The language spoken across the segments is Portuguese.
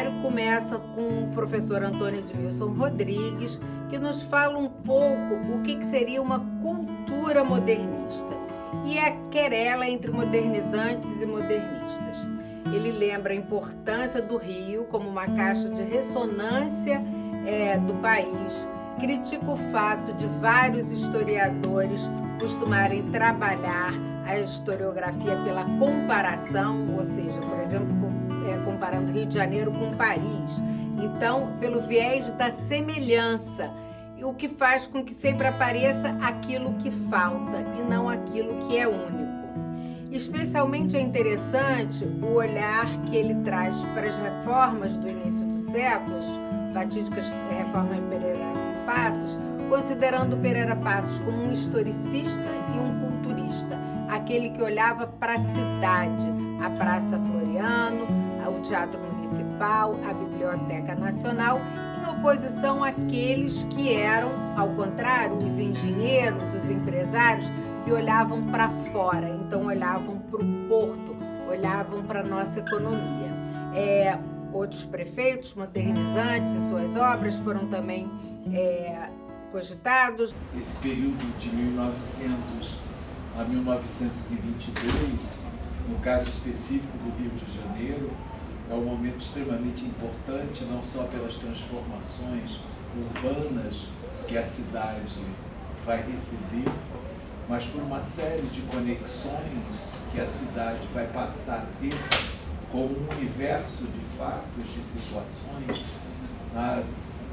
seminário começa com o professor Antônio Edmilson Rodrigues, que nos fala um pouco o que seria uma cultura modernista e a querela entre modernizantes e modernistas. Ele lembra a importância do Rio como uma caixa de ressonância do país, critica o fato de vários historiadores costumarem trabalhar a historiografia pela comparação, ou seja, por exemplo, comparando Rio de Janeiro com Paris. Então, pelo viés da semelhança, o que faz com que sempre apareça aquilo que falta e não aquilo que é único. Especialmente é interessante o olhar que ele traz para as reformas do início dos séculos, fatídicas reformas Pereira Passos, considerando Pereira Passos como um historicista e um culturista, aquele que olhava para a cidade, a Praça Floriano, o Teatro Municipal, a Biblioteca Nacional, em oposição àqueles que eram, ao contrário, os engenheiros, os empresários, que olhavam para fora, então olhavam para o porto, olhavam para a nossa economia. Outros prefeitos modernizantes e suas obras foram também cogitados. Esse período de 1900 a 1922, no caso específico do Rio de Janeiro, é um momento extremamente importante, não só pelas transformações urbanas que a cidade vai receber, mas por uma série de conexões que a cidade vai passar a ter com um universo de fatos, de situações.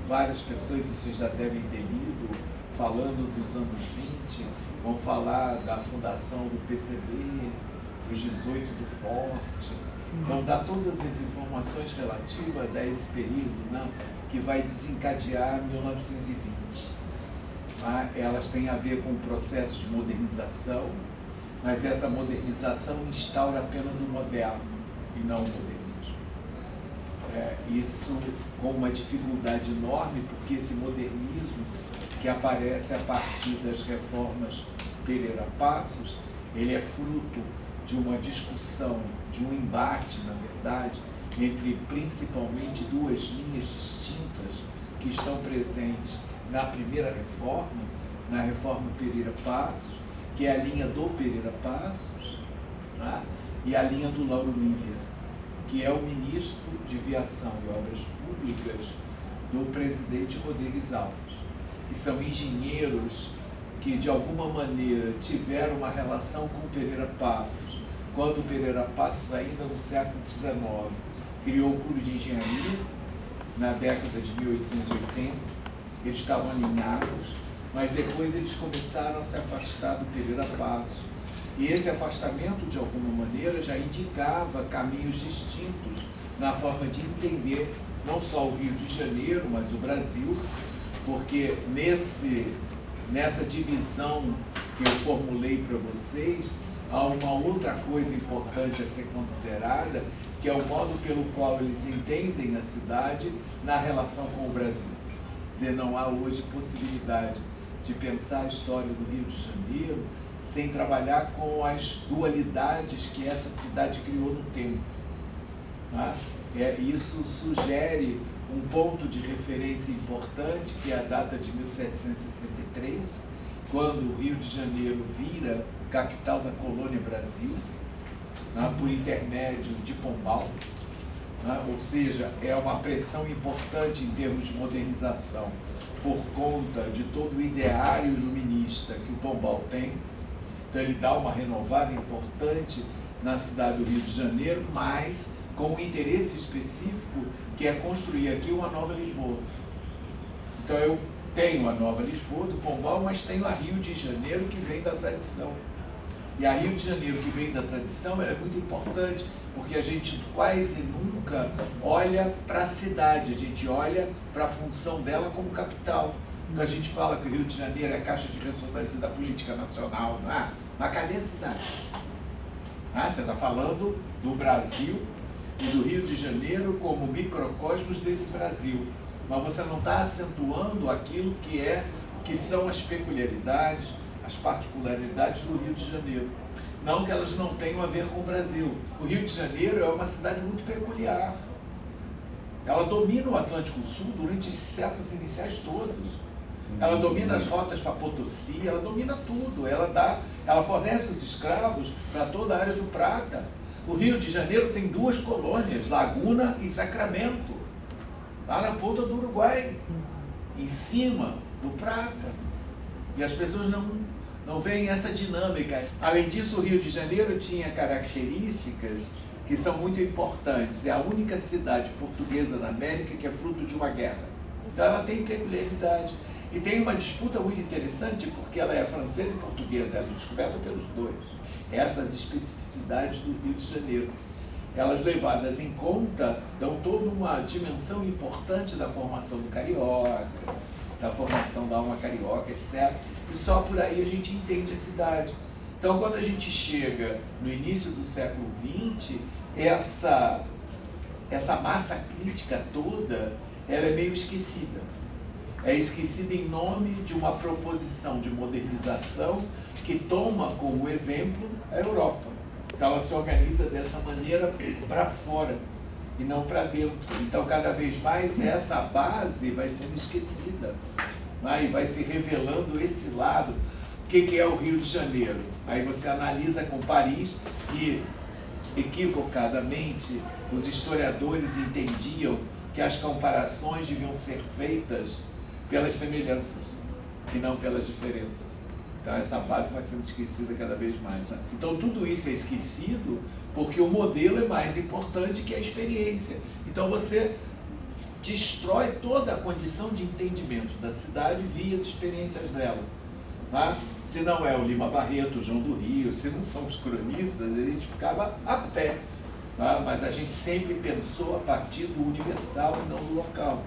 Várias pessoas, vocês já devem ter lido, falando dos anos 20, vão falar da fundação do PCB, dos 18 do Forte, vão dar todas as informações relativas a esse período, que vai desencadear 1920. Elas têm a ver com o processo de modernização, mas essa modernização instaura apenas o moderno e não o modernismo. Isso com uma dificuldade enorme, porque esse modernismo que aparece a partir das reformas Pereira Passos, ele é fruto de uma discussão, de um embate, na verdade, entre principalmente duas linhas distintas que estão presentes na primeira reforma, na reforma Pereira Passos, que é a linha do Pereira Passos, e a linha do Lauro Miller, que é o ministro de Viação e Obras Públicas do presidente Rodrigues Alves, que são engenheiros que, de alguma maneira, tiveram uma relação com Pereira Passos, quando Pereira Passos, ainda no século XIX, criou o Clube de Engenharia, na década de 1880, eles estavam alinhados, mas depois eles começaram a se afastar do Pereira Passos. E esse afastamento, de alguma maneira, já indicava caminhos distintos na forma de entender não só o Rio de Janeiro, mas o Brasil, porque nessa divisão que eu formulei para vocês, há uma outra coisa importante a ser considerada, que é o modo pelo qual eles entendem a cidade na relação com o Brasil. Quer dizer, não há hoje possibilidade de pensar a história do Rio de Janeiro sem trabalhar com as dualidades que essa cidade criou no tempo. Isso sugere um ponto de referência importante, que é a data de 1763, quando o Rio de Janeiro vira capital da colônia Brasil, por intermédio de Pombal, ou seja, é uma pressão importante em termos de modernização, por conta de todo o ideário iluminista que o Pombal tem. Então ele dá uma renovada importante na cidade do Rio de Janeiro, mas com um interesse específico, que é construir aqui uma nova Lisboa. Então eu tenho a nova Lisboa do Pombal, mas tenho a Rio de Janeiro, que vem da tradição. E a Rio de Janeiro, que vem da tradição, é muito importante, porque a gente quase nunca olha para a cidade, a gente olha para a função dela como capital. Então a gente fala que o Rio de Janeiro é a caixa de ressonância da política nacional, mas cadê a cidade? Você está falando do Brasil e do Rio de Janeiro como microcosmos desse Brasil, mas você não está acentuando aquilo que são as peculiaridades, as particularidades do Rio de Janeiro. Não que elas não tenham a ver com o Brasil. O Rio de Janeiro é uma cidade muito peculiar. Ela domina o Atlântico Sul durante esses séculos iniciais todos. Ela domina as rotas para Potosí, ela domina tudo. Ela fornece os escravos para toda a área do Prata. O Rio de Janeiro tem 2 colônias, Laguna e Sacramento, lá na ponta do Uruguai, em cima do Prata. E as pessoas não veem essa dinâmica. Além disso, o Rio de Janeiro tinha características que são muito importantes. É a única cidade portuguesa na América que é fruto de uma guerra. Então ela tem peculiaridade. E tem uma disputa muito interessante, porque ela é francesa e portuguesa, ela é descoberta pelos dois. Essas especificidades do Rio de Janeiro, elas levadas em conta, dão toda uma dimensão importante da formação do carioca, da formação da alma carioca, etc. E só por aí a gente entende a cidade. Então, quando a gente chega no início do século XX, essa massa crítica toda, ela é meio esquecida. É esquecida em nome de uma proposição de modernização que toma como exemplo a Europa. Ela se organiza dessa maneira para fora e não para dentro. Então, cada vez mais, essa base vai sendo esquecida, né? E vai se revelando esse lado. O que é o Rio de Janeiro? Aí você analisa com Paris e, equivocadamente, os historiadores entendiam que as comparações deviam ser feitas pelas semelhanças e não pelas diferenças. Então essa base vai sendo esquecida cada vez mais, né? Então tudo isso é esquecido porque o modelo é mais importante que a experiência. Então você destrói toda a condição de entendimento da cidade via as experiências dela, né? Se não é o Lima Barreto, o João do Rio, se não são os cronistas, a gente ficava a pé, né? Mas a gente sempre pensou a partir do universal e não do local.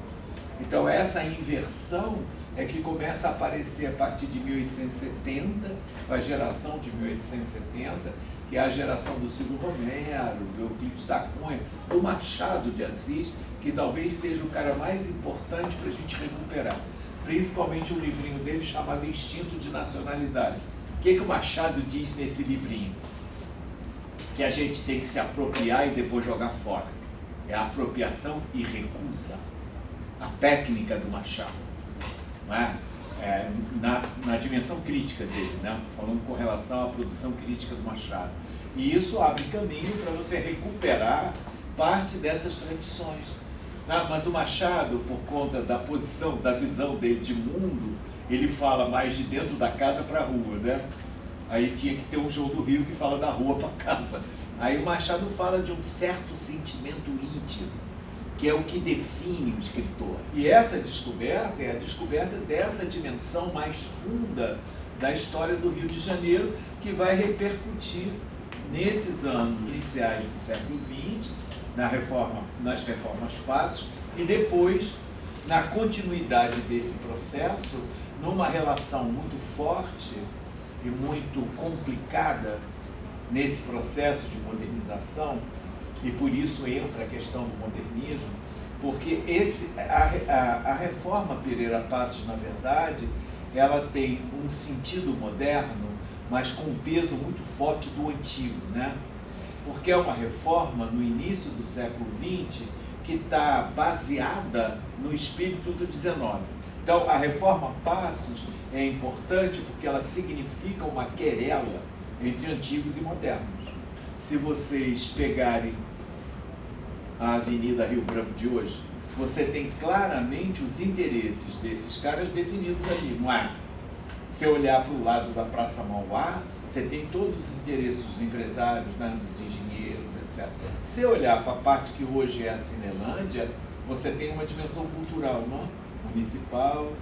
Então essa inversão é que começa a aparecer a partir de 1870, com a geração de 1870, que é a geração do Silvio Romero, do Euclides da Cunha, do Machado de Assis, que talvez seja o cara mais importante para a gente recuperar. Principalmente um livrinho dele chamado Instinto de Nacionalidade. O que o Machado diz nesse livrinho? Que a gente tem que se apropriar e depois jogar fora. É a apropriação e recusa. A técnica do Machado, não é? Na dimensão crítica dele, né? Falando com relação à produção crítica do Machado. E isso abre caminho para você recuperar parte dessas tradições. Mas o Machado, por conta da posição, da visão dele de mundo, ele fala mais de dentro da casa para a rua, né? Aí tinha que ter um João do Rio que fala da rua para casa. Aí o Machado fala de um certo sentimento íntimo, que é o que define o escritor. E essa descoberta é a descoberta dessa dimensão mais funda da história do Rio de Janeiro, que vai repercutir nesses anos iniciais do século XX, nas reformas fáceis, e depois, na continuidade desse processo, numa relação muito forte e muito complicada nesse processo de modernização. E por isso entra a questão do modernismo, porque a reforma Pereira Passos, na verdade, ela tem um sentido moderno, mas com um peso muito forte do antigo, né? Porque é uma reforma no início do século XX que está baseada no espírito do XIX. Então, a reforma Passos é importante porque ela significa uma querela entre antigos e modernos. Se vocês pegarem a Avenida Rio Branco de hoje, você tem claramente os interesses desses caras definidos ali, não é? Se olhar para o lado da Praça Mauá, você tem todos os interesses dos empresários, né, dos engenheiros, etc. Se olhar para a parte que hoje é a Cinelândia, você tem uma dimensão cultural, não? Municipal,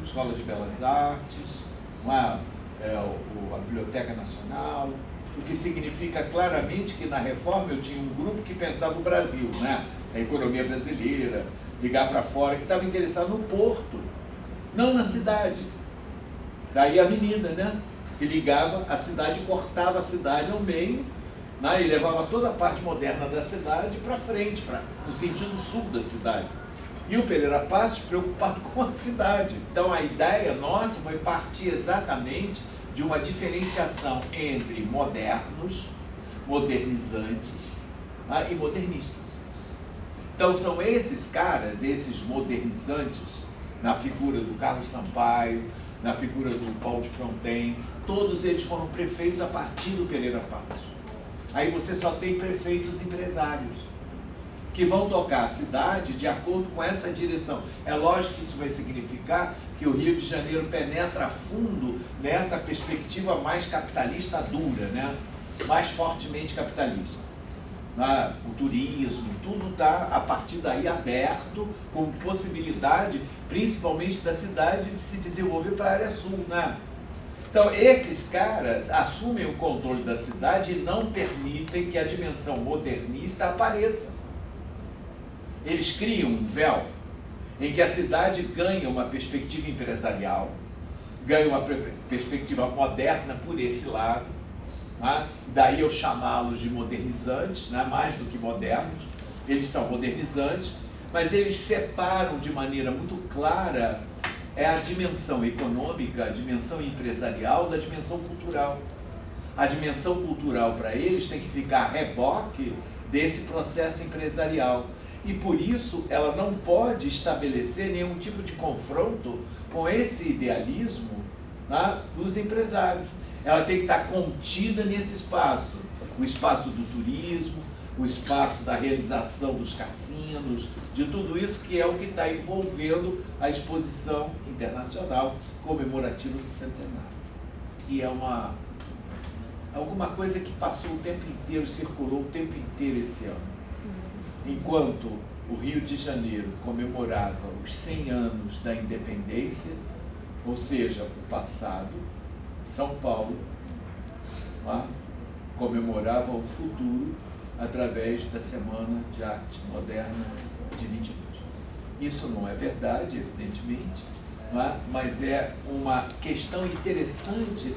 Escola de Belas Artes, não é? A Biblioteca Nacional, o que significa claramente que na reforma eu tinha um grupo que pensava o Brasil, né? A economia brasileira, ligar para fora, que estava interessado no porto, não na cidade. Daí a avenida, né? Que ligava a cidade, cortava a cidade ao meio, né? E levava toda a parte moderna da cidade para frente, no sentido sul da cidade. E o Pereira Passos preocupado com a cidade. Então a ideia nossa foi partir exatamente de uma diferenciação entre modernos, modernizantes, né, e modernistas. Então são esses caras, esses modernizantes, na figura do Carlos Sampaio, na figura do Paulo de Fronten, todos eles foram prefeitos a partir do Pereira Passos. Aí você só tem prefeitos empresários, que vão tocar a cidade de acordo com essa direção. É lógico que isso vai significar que o Rio de Janeiro penetra a fundo nessa perspectiva mais capitalista dura, né? Mais fortemente capitalista. O turismo, tudo está a partir daí aberto, com possibilidade, principalmente da cidade, de se desenvolver para a área sul, né? Então, esses caras assumem o controle da cidade e não permitem que a dimensão modernista apareça. Eles criam um véu em que a cidade ganha uma perspectiva empresarial, ganha uma perspectiva moderna por esse lado, né? Daí eu chamá-los de modernizantes, né? Mais do que modernos, eles são modernizantes, mas eles separam de maneira muito clara a dimensão econômica, a dimensão empresarial da dimensão cultural. A dimensão cultural para eles tem que ficar a reboque desse processo empresarial. E por isso ela não pode estabelecer nenhum tipo de confronto com esse idealismo, né, dos empresários. Ela tem que estar contida nesse espaço, o espaço do turismo, o espaço da realização dos cassinos, de tudo isso que é o que está envolvendo a exposição internacional comemorativa do centenário, que é alguma coisa que passou o tempo inteiro, circulou o tempo inteiro esse ano. Enquanto o Rio de Janeiro comemorava os 100 anos da independência, ou seja, o passado, São Paulo comemorava o futuro através da Semana de Arte Moderna de 22. Isso não é verdade, evidentemente, mas é uma questão interessante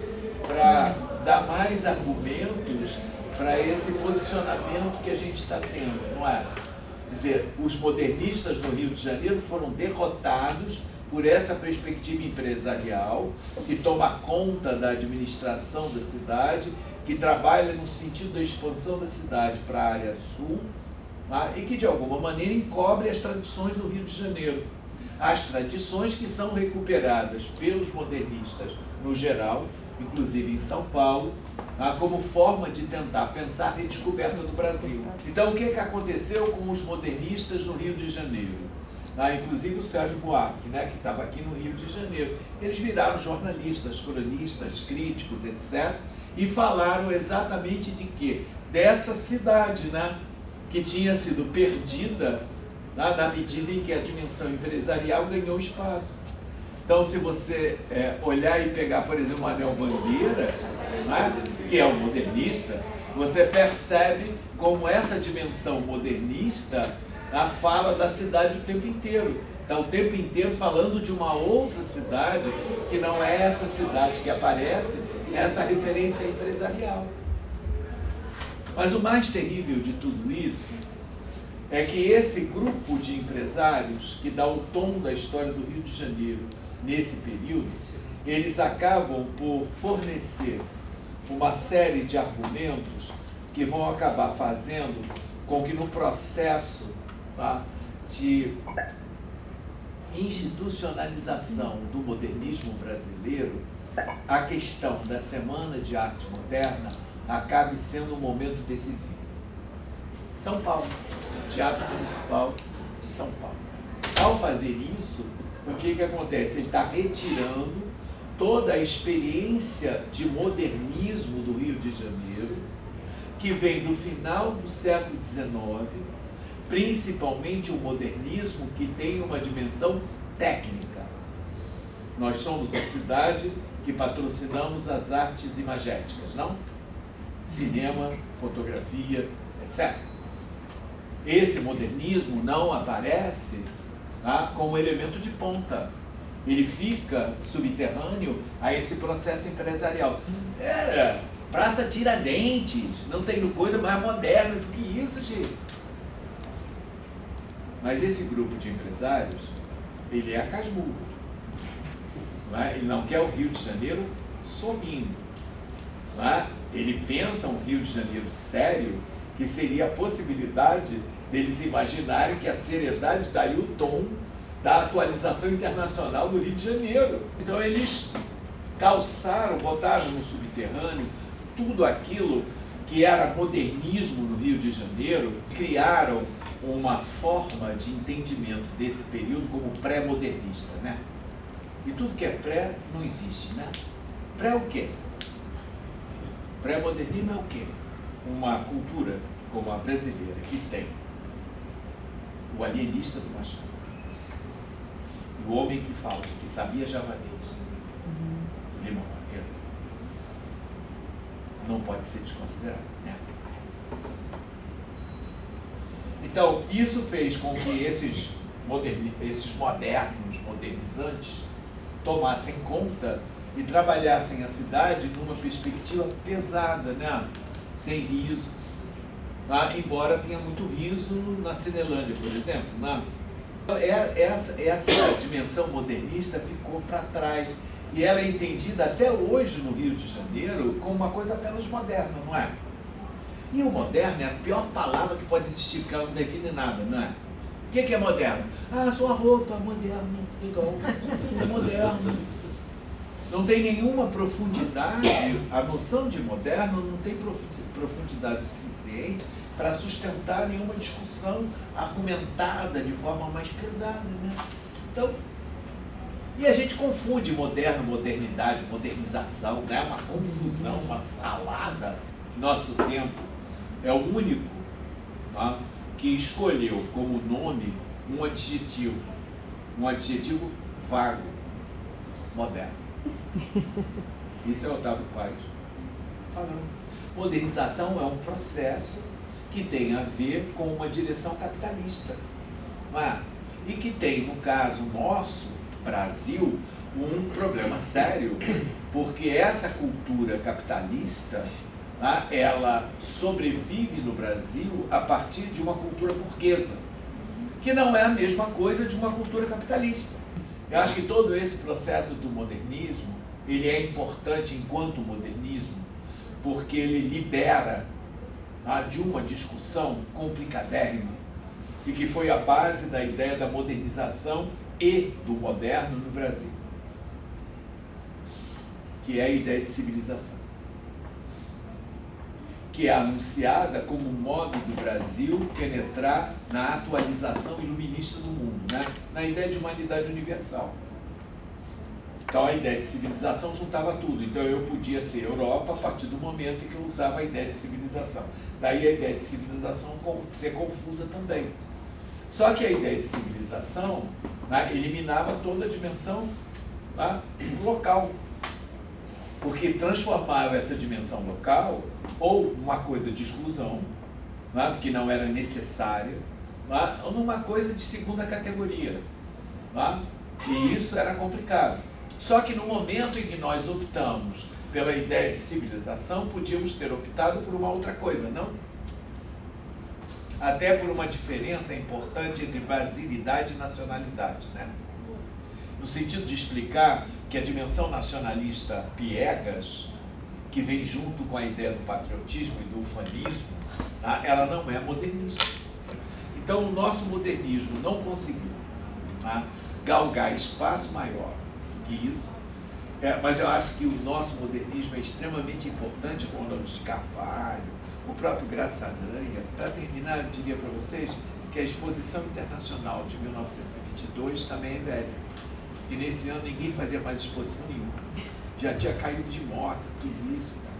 para dar mais argumentos para esse posicionamento que a gente está tendo, não é? Quer dizer, os modernistas no Rio de Janeiro foram derrotados por essa perspectiva empresarial que toma conta da administração da cidade, que trabalha no sentido da expansão da cidade para a área sul, e que de alguma maneira encobre as tradições do Rio de Janeiro. As tradições que são recuperadas pelos modernistas no geral, inclusive em São Paulo, como forma de tentar pensar a redescoberta do Brasil. Então, o que aconteceu com os modernistas no Rio de Janeiro? Inclusive o Sérgio Buarque, né, que estava aqui no Rio de Janeiro. Eles viraram jornalistas, cronistas, críticos, etc., e falaram exatamente de quê? Dessa cidade, né, que tinha sido perdida, na medida em que a dimensão empresarial ganhou espaço. Então, se você olhar e pegar, por exemplo, o Manuel Bandeira, né, que é um modernista, você percebe como essa dimensão modernista fala da cidade o tempo inteiro. Está o tempo inteiro falando de uma outra cidade, que não é essa cidade que aparece, essa referência empresarial. Mas o mais terrível de tudo isso é que esse grupo de empresários que dá o tom da história do Rio de Janeiro nesse período, eles acabam por fornecer uma série de argumentos que vão acabar fazendo com que no processo de institucionalização do modernismo brasileiro, a questão da Semana de Arte Moderna acabe sendo um momento decisivo. São Paulo, o Teatro Municipal de São Paulo. Ao fazer isso, o que acontece? Ele está retirando toda a experiência de modernismo do Rio de Janeiro, que vem do final do século XIX, principalmente o modernismo que tem uma dimensão técnica. Nós somos a cidade que patrocinamos as artes imagéticas, não? Cinema, fotografia, etc. Esse modernismo não aparece como elemento de ponta. Ele fica subterrâneo a esse processo empresarial. Praça Tiradentes, não tem coisa mais moderna do que isso, gente. Mas esse grupo de empresários, ele é casmurro. Ele não quer o Rio de Janeiro sorrindo. Ele pensa um Rio de Janeiro sério que seria a possibilidade deles imaginarem que a seriedade daria o tom da atualização internacional do Rio de Janeiro. Então eles calçaram, botaram no subterrâneo tudo aquilo que era modernismo no Rio de Janeiro, criaram uma forma de entendimento desse período como pré-modernista, né? E tudo que é pré não existe, né? Pré o quê? Pré-modernismo é o quê? Uma cultura como a brasileira, que tem o alienista do Machado, o homem que fala, que sabia javanês, Lima Barreto, não pode ser desconsiderado, né? Então, isso fez com que esses modernos, modernizantes, tomassem conta e trabalhassem a cidade numa perspectiva pesada, né? Sem riso, embora tenha muito riso na Cinelândia, por exemplo, né? Essa dimensão modernista ficou para trás e ela é entendida até hoje no Rio de Janeiro como uma coisa apenas moderna, não é? E o moderno é a pior palavra que pode existir, porque ela não define nada, não é? O que é moderno? Ah, sua roupa, moderno, legal, é moderno. Não tem nenhuma profundidade, a noção de moderno não tem profundidade suficiente para sustentar nenhuma discussão argumentada de forma mais pesada, né? Então, e a gente confunde moderno, modernidade, modernização, né? Uma confusão, uma salada. Nosso tempo é o único, tá, que escolheu como nome um adjetivo vago, moderno. Isso é Otávio Paz falando. Modernização é um processo que tem a ver com uma direção capitalista, não é? E que tem, no caso nosso, Brasil, um problema sério, porque essa cultura capitalista, ela sobrevive no Brasil a partir de uma cultura burguesa, que não é a mesma coisa de uma cultura capitalista. Eu acho que todo esse processo do modernismo, ele é importante enquanto modernismo, porque ele libera de uma discussão complicadérrima e que foi a base da ideia da modernização e do moderno no Brasil, que é a ideia de civilização, que é anunciada como um modo do Brasil penetrar na atualização iluminista do mundo, né? Na ideia de humanidade universal. Então a ideia de civilização juntava tudo. Então eu podia ser Europa a partir do momento em que eu usava a ideia de civilização. Daí a ideia de civilização ser confusa também. Só que a ideia de civilização, né, eliminava toda a dimensão, né, local. Porque transformava essa dimensão local ou uma coisa de exclusão, né, porque não era necessária, né, ou numa coisa de segunda categoria. Né, e isso era complicado. Só que no momento em que nós optamos pela ideia de civilização, podíamos ter optado por uma outra coisa, não? Até por uma diferença importante entre brasilidade e nacionalidade, né? No sentido de explicar que a dimensão nacionalista piegas, que vem junto com a ideia do patriotismo e do ufanismo, tá? Ela não é modernista. Então o nosso modernismo não conseguiu, tá, galgar espaço maior do que isso, mas eu acho que o nosso modernismo é extremamente importante, com o nome de Carvalho, o próprio Graça Aranha. Para terminar, eu diria para vocês que a Exposição Internacional de 1922 também é velha. E nesse ano ninguém fazia mais exposição nenhuma. Já tinha caído de moda, tudo isso, cara.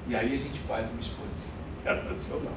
E aí a gente faz uma exposição internacional.